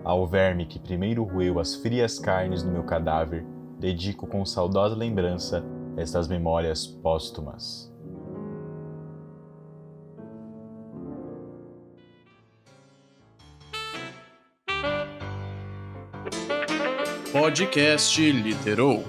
Ao verme que primeiro roeu as frias carnes do meu cadáver, dedico com saudosa lembrança estas memórias póstumas. Podcast Literou.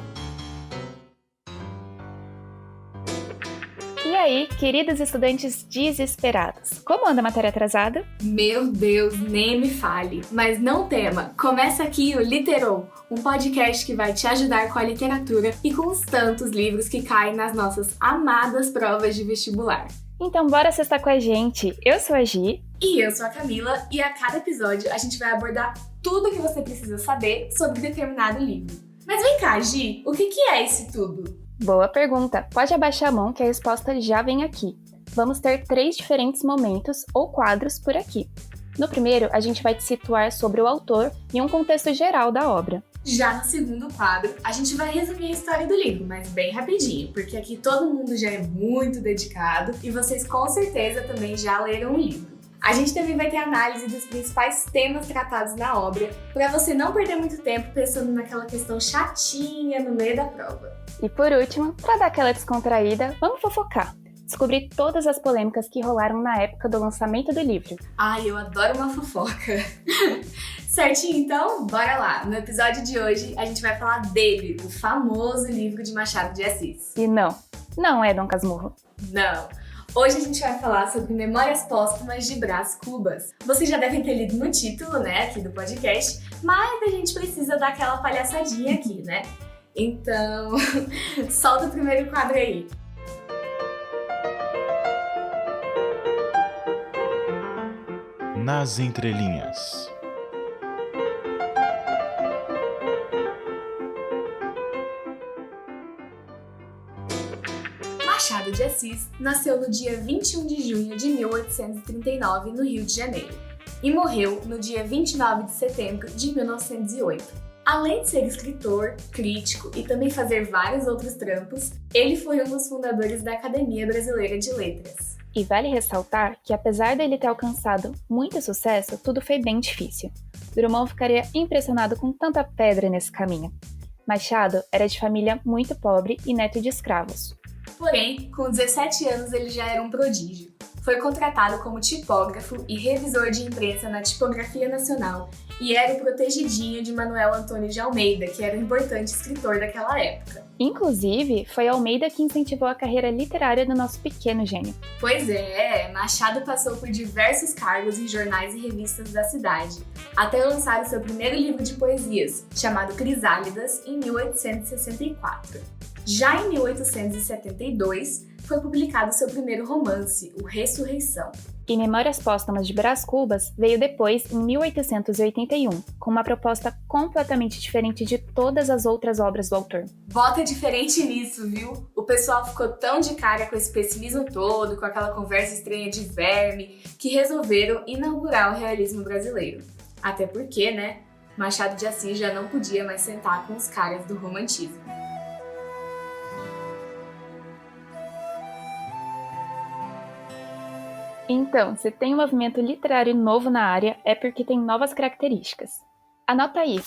E aí, queridos estudantes desesperados, como anda a matéria atrasada? Meu Deus, nem me fale. Mas não tema, começa aqui o Literou, um podcast que vai te ajudar com a literatura e com os tantos livros que caem nas nossas amadas provas de vestibular. Então bora acessar com a gente. Eu sou a Gi. E eu sou a Camila, e a cada episódio a gente vai abordar tudo o que você precisa saber sobre determinado livro. Mas vem cá, Gi, o que é isso tudo? Boa pergunta. Pode abaixar a mão que a resposta já vem aqui. Vamos ter 3 diferentes momentos ou quadros por aqui. No primeiro, a gente vai te situar sobre o autor e um contexto geral da obra. Já no segundo quadro, a gente vai resumir a história do livro, mas bem rapidinho, porque aqui todo mundo já é muito dedicado e vocês com certeza também já leram o livro. A gente também vai ter análise dos principais temas tratados na obra, para você não perder muito tempo pensando naquela questão chatinha no meio da prova. E por último, para dar aquela descontraída, vamos fofocar. Descobrir todas as polêmicas que rolaram na época do lançamento do livro. Ai, eu adoro uma fofoca! Certinho, então? Bora lá! No episódio de hoje, a gente vai falar dele, o famoso livro de Machado de Assis. E não é Dom Casmurro. Não! Hoje a gente vai falar sobre Memórias Póstumas de Brás Cubas. Vocês já devem ter lido no título, né, aqui do podcast, mas a gente precisa dar aquela palhaçadinha aqui, né? Então, solta o primeiro quadro aí. Nas entrelinhas. Machado de Assis nasceu no dia 21 de junho de 1839, no Rio de Janeiro, e morreu no dia 29 de setembro de 1908. Além de ser escritor, crítico e também fazer vários outros trampos, ele foi um dos fundadores da Academia Brasileira de Letras. E vale ressaltar que apesar dele ter alcançado muito sucesso, tudo foi bem difícil. Drummond ficaria impressionado com tanta pedra nesse caminho. Machado era de família muito pobre e neto de escravos. Porém, com 17 anos ele já era um prodígio. Foi contratado como tipógrafo e revisor de imprensa na Tipografia Nacional e era o protegidinho de Manuel Antônio de Almeida, que era um importante escritor daquela época. Inclusive, foi Almeida que incentivou a carreira literária do nosso pequeno gênio. Pois é, Machado passou por diversos cargos em jornais e revistas da cidade, até lançar o seu primeiro livro de poesias, chamado Crisálidas, em 1864. Já em 1872, foi publicado seu primeiro romance, O Ressurreição. E Memórias Póstumas de Brás Cubas veio depois, em 1881, com uma proposta completamente diferente de todas as outras obras do autor. Bota diferente nisso, viu? O pessoal ficou tão de cara com esse pessimismo todo, com aquela conversa estranha de verme, que resolveram inaugurar o realismo brasileiro. Até porque, né, Machado de Assis já não podia mais sentar com os caras do romantismo. Então, se tem um movimento literário novo na área, é porque tem novas características. Anota aí.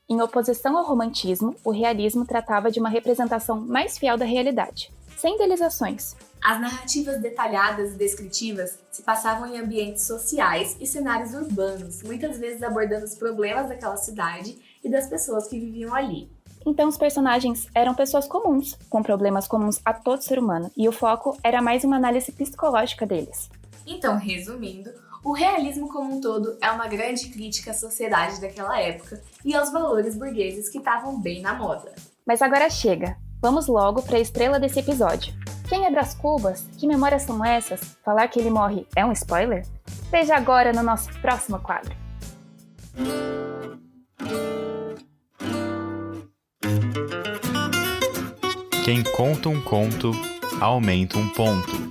Em oposição ao romantismo, o realismo tratava de uma representação mais fiel da realidade, sem idealizações. As narrativas detalhadas e descritivas se passavam em ambientes sociais e cenários urbanos, muitas vezes abordando os problemas daquela cidade e das pessoas que viviam ali. Então os personagens eram pessoas comuns, com problemas comuns a todo ser humano, e o foco era mais uma análise psicológica deles. Então, resumindo, o realismo como um todo é uma grande crítica à sociedade daquela época e aos valores burgueses que estavam bem na moda. Mas agora chega, vamos logo para a estrela desse episódio. Quem é Brás Cubas? Que memórias são essas? Falar que ele morre é um spoiler? Veja agora no nosso próximo quadro. Quem conta um conto, aumenta um ponto.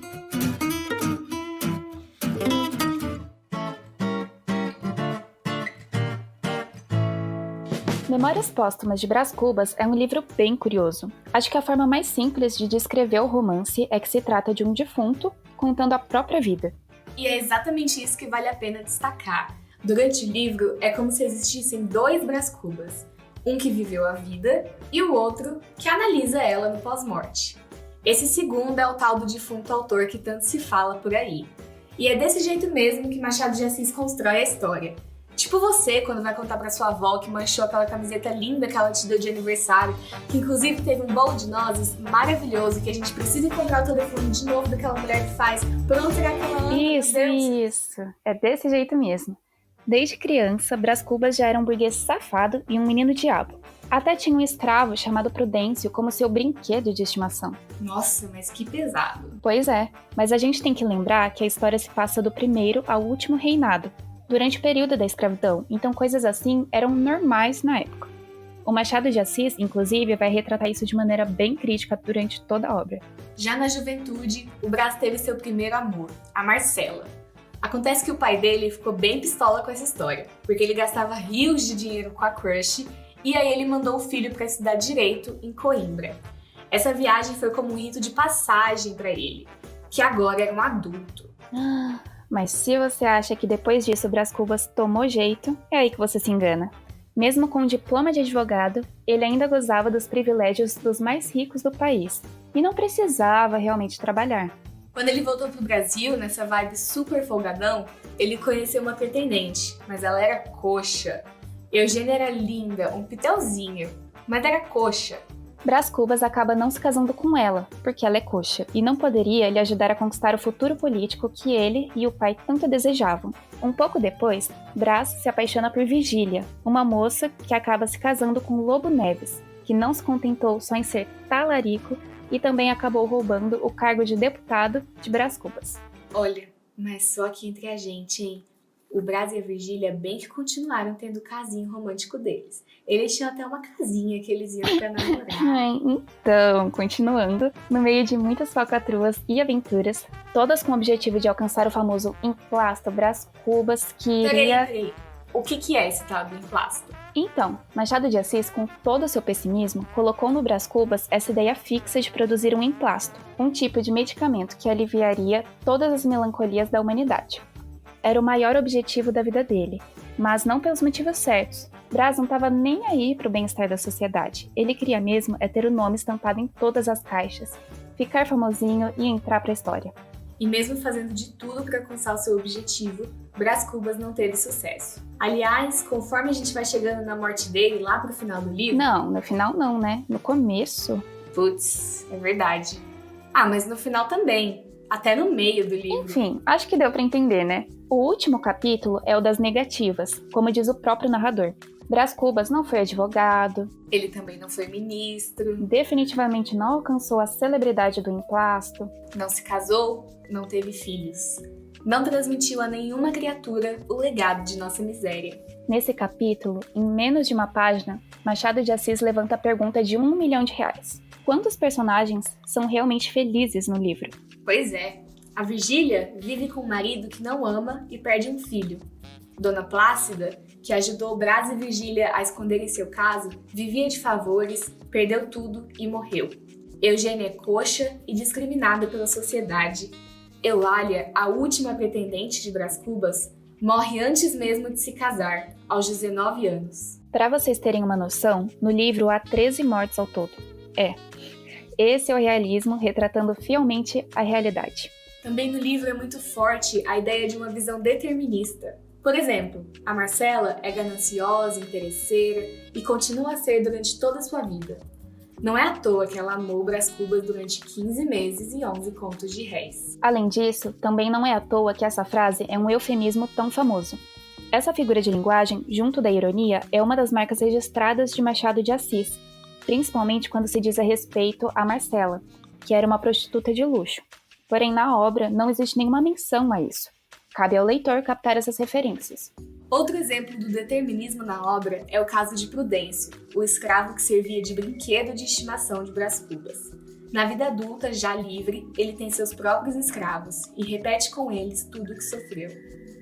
Memórias Póstumas de Brás Cubas é um livro bem curioso. Acho que a forma mais simples de descrever o romance é que se trata de um defunto contando a própria vida. E é exatamente isso que vale a pena destacar. Durante o livro, é como se existissem dois Brás Cubas, um que viveu a vida e o outro que analisa ela no pós-morte. Esse segundo é o tal do defunto autor que tanto se fala por aí. E é desse jeito mesmo que Machado de Assis constrói a história. Tipo você, quando vai contar pra sua avó que manchou aquela camiseta linda que ela te deu de aniversário, que inclusive teve um bolo de nozes maravilhoso, que a gente precisa encontrar o telefone de novo daquela mulher que faz. Por onde será que ela anda, meu Deus? Isso. É desse jeito mesmo. Desde criança, Brás Cubas já era um burguês safado e um menino diabo. Até tinha um escravo chamado Prudêncio como seu brinquedo de estimação. Nossa, mas que pesado. Pois é, mas a gente tem que lembrar que a história se passa do primeiro ao último reinado, durante o período da escravidão, então coisas assim eram normais na época. O Machado de Assis, inclusive, vai retratar isso de maneira bem crítica durante toda a obra. Já na juventude, o Brás teve seu primeiro amor, a Marcela. Acontece que o pai dele ficou bem pistola com essa história, porque ele gastava rios de dinheiro com a crush, e aí ele mandou o filho para estudar Direito em Coimbra. Essa viagem foi como um rito de passagem para ele, que agora era um adulto. Mas se você acha que depois disso Brás Cubas tomou jeito, é aí que você se engana. Mesmo com um diploma de advogado, ele ainda gozava dos privilégios dos mais ricos do país, e não precisava realmente trabalhar. Quando ele voltou pro Brasil, nessa vibe super folgadão, ele conheceu uma pretendente, mas ela era coxa. Eugênia era linda, um pitelzinho, mas era coxa. Brás Cubas acaba não se casando com ela, porque ela é coxa, e não poderia lhe ajudar a conquistar o futuro político que ele e o pai tanto desejavam. Um pouco depois, Brás se apaixona por Virgília, uma moça que acaba se casando com Lobo Neves, que não se contentou só em ser talarico e também acabou roubando o cargo de deputado de Brás Cubas. Olha, mas só aqui entre a gente, hein? O Brás e a Virgília bem que continuaram tendo o casinho romântico deles. Eles tinham até uma casinha que eles iam pra namorar. Então, continuando, no meio de muitas falcatruas e aventuras, todas com o objetivo de alcançar o famoso emplasto Brás Cubas, que iria... Peraí. O que é esse tal do emplasto? Então, Machado de Assis, com todo o seu pessimismo, colocou no Brás Cubas essa ideia fixa de produzir um emplasto, um tipo de medicamento que aliviaria todas as melancolias da humanidade. Era o maior objetivo da vida dele, mas não pelos motivos certos. Brás não estava nem aí para o bem-estar da sociedade. Ele queria mesmo ter o nome estampado em todas as caixas, ficar famosinho e entrar para a história. E mesmo fazendo de tudo para alcançar o seu objetivo, Brás Cubas não teve sucesso. Aliás, conforme a gente vai chegando na morte dele, lá pro final do livro... Não, no final não, né? No começo. Putz, é verdade. Ah, mas no final também. Até no meio do livro. Enfim, acho que deu para entender, né? O último capítulo é o das negativas, como diz o próprio narrador. Brás Cubas não foi advogado. Ele também não foi ministro. Definitivamente não alcançou a celebridade do emplasto. Não se casou, não teve filhos. Não transmitiu a nenhuma criatura o legado de nossa miséria. Nesse capítulo, em menos de uma página, Machado de Assis levanta a pergunta de R$1 milhão. Quantos personagens são realmente felizes no livro? Pois é. A Virgília vive com um marido que não ama e perde um filho. Dona Plácida, que ajudou Brás e Virgília a esconderem seu caso, vivia de favores, perdeu tudo e morreu. Eugênia é coxa e discriminada pela sociedade. Eulália, a última pretendente de Brás Cubas, morre antes mesmo de se casar, aos 19 anos. Para vocês terem uma noção, no livro há 13 mortes ao todo. Esse é o realismo retratando fielmente a realidade. Também no livro é muito forte a ideia de uma visão determinista. Por exemplo, a Marcela é gananciosa, interesseira e continua a ser durante toda a sua vida. Não é à toa que ela amou Brás Cubas durante 15 meses e 11 contos de réis. Além disso, também não é à toa que essa frase é um eufemismo tão famoso. Essa figura de linguagem, junto da ironia, é uma das marcas registradas de Machado de Assis, principalmente quando se diz a respeito a Marcela, que era uma prostituta de luxo. Porém, na obra não existe nenhuma menção a isso. Cabe ao leitor captar essas referências. Outro exemplo do determinismo na obra é o caso de Prudêncio, o escravo que servia de brinquedo de estimação de Brás Cubas. Na vida adulta, já livre, ele tem seus próprios escravos e repete com eles tudo o que sofreu.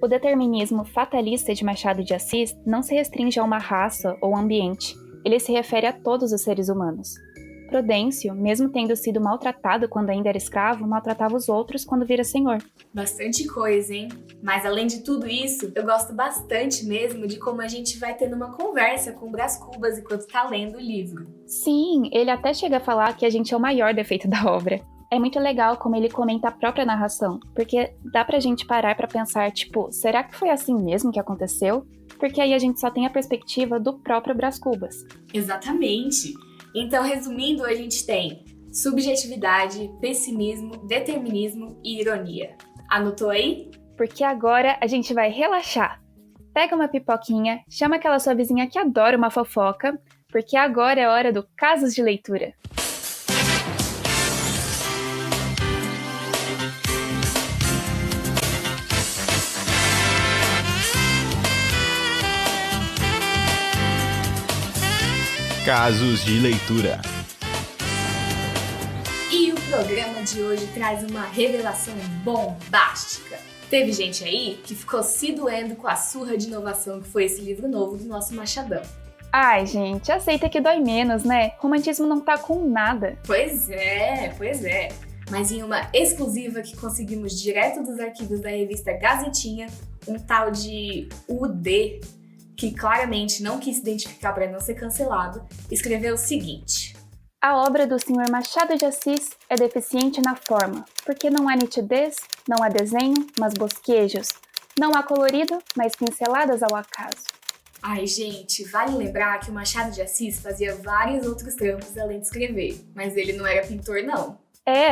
O determinismo fatalista de Machado de Assis não se restringe a uma raça ou ambiente, ele se refere a todos os seres humanos. Prudêncio, mesmo tendo sido maltratado quando ainda era escravo, maltratava os outros quando vira senhor. Bastante coisa, hein? Mas além de tudo isso, eu gosto bastante mesmo de como a gente vai tendo uma conversa com o Brás Cubas enquanto tá lendo o livro. Sim, ele até chega a falar que a gente é o maior defeito da obra. É muito legal como ele comenta a própria narração, porque dá pra gente parar pra pensar, tipo, será que foi assim mesmo que aconteceu? Porque aí a gente só tem a perspectiva do próprio Brás Cubas. Exatamente! Então, resumindo, a gente tem subjetividade, pessimismo, determinismo e ironia. Anotou aí? Porque agora a gente vai relaxar. Pega uma pipoquinha, chama aquela sua vizinha que adora uma fofoca, porque agora é hora do Casos de Leitura. Casos de leitura. E o programa de hoje traz uma revelação bombástica. Teve gente aí que ficou se doendo com a surra de inovação que foi esse livro novo do nosso Machadão. Ai, gente, aceita que dói menos, né? Romantismo não tá com nada. Pois é. Mas em uma exclusiva que conseguimos direto dos arquivos da revista Gazetinha, um tal de UD, que claramente não quis se identificar para não ser cancelado, escreveu o seguinte: A obra do Sr. Machado de Assis é deficiente na forma, porque não há nitidez, não há desenho, mas bosquejos. Não há colorido, mas pinceladas ao acaso. Ai, gente, vale lembrar que o Machado de Assis fazia vários outros trampos além de escrever, mas ele não era pintor, não.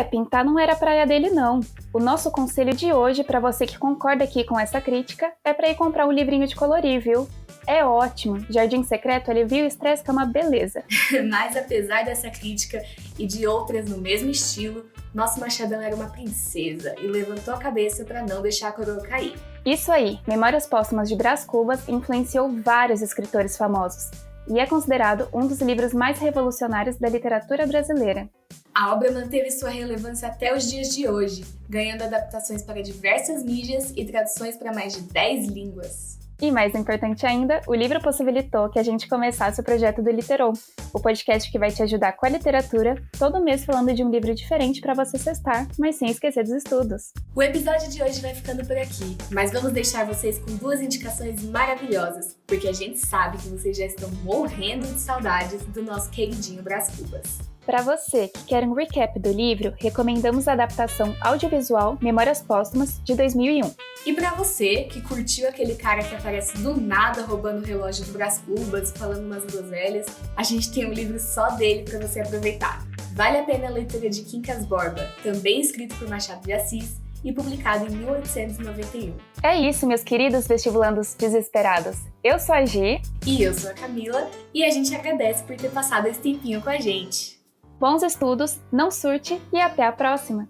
Pintar não era a praia dele, não. O nosso conselho de hoje, para você que concorda aqui com essa crítica, é para ir comprar um livrinho de colorir, viu? É ótimo. Jardim Secreto alivia o estresse, que é uma beleza. Mas apesar dessa crítica e de outras no mesmo estilo, nosso Machadão era uma princesa e levantou a cabeça para não deixar a coroa cair. Isso aí, Memórias Póstumas de Brás Cubas influenciou vários escritores famosos e é considerado um dos livros mais revolucionários da literatura brasileira. A obra manteve sua relevância até os dias de hoje, ganhando adaptações para diversas mídias e traduções para mais de 10 línguas. E mais importante ainda, o livro possibilitou que a gente começasse o projeto do Literou, o podcast que vai te ajudar com a literatura, todo mês falando de um livro diferente para você cestar, mas sem esquecer dos estudos. O episódio de hoje vai ficando por aqui, mas vamos deixar vocês com 2 indicações maravilhosas, porque a gente sabe que vocês já estão morrendo de saudades do nosso queridinho Brás Cubas. Para você que quer um recap do livro, recomendamos a adaptação audiovisual Memórias Póstumas, de 2001. E para você que curtiu aquele cara que aparece do nada roubando o relógio do Brás Cubas, falando umas groselhas, a gente tem um livro só dele para você aproveitar. Vale a pena a leitura de Quincas Borba, também escrito por Machado de Assis e publicado em 1891. É isso, meus queridos vestibulandos desesperados. Eu sou a Gi. E eu sou a Camila, e a gente agradece por ter passado esse tempinho com a gente. Bons estudos, não surte e até a próxima!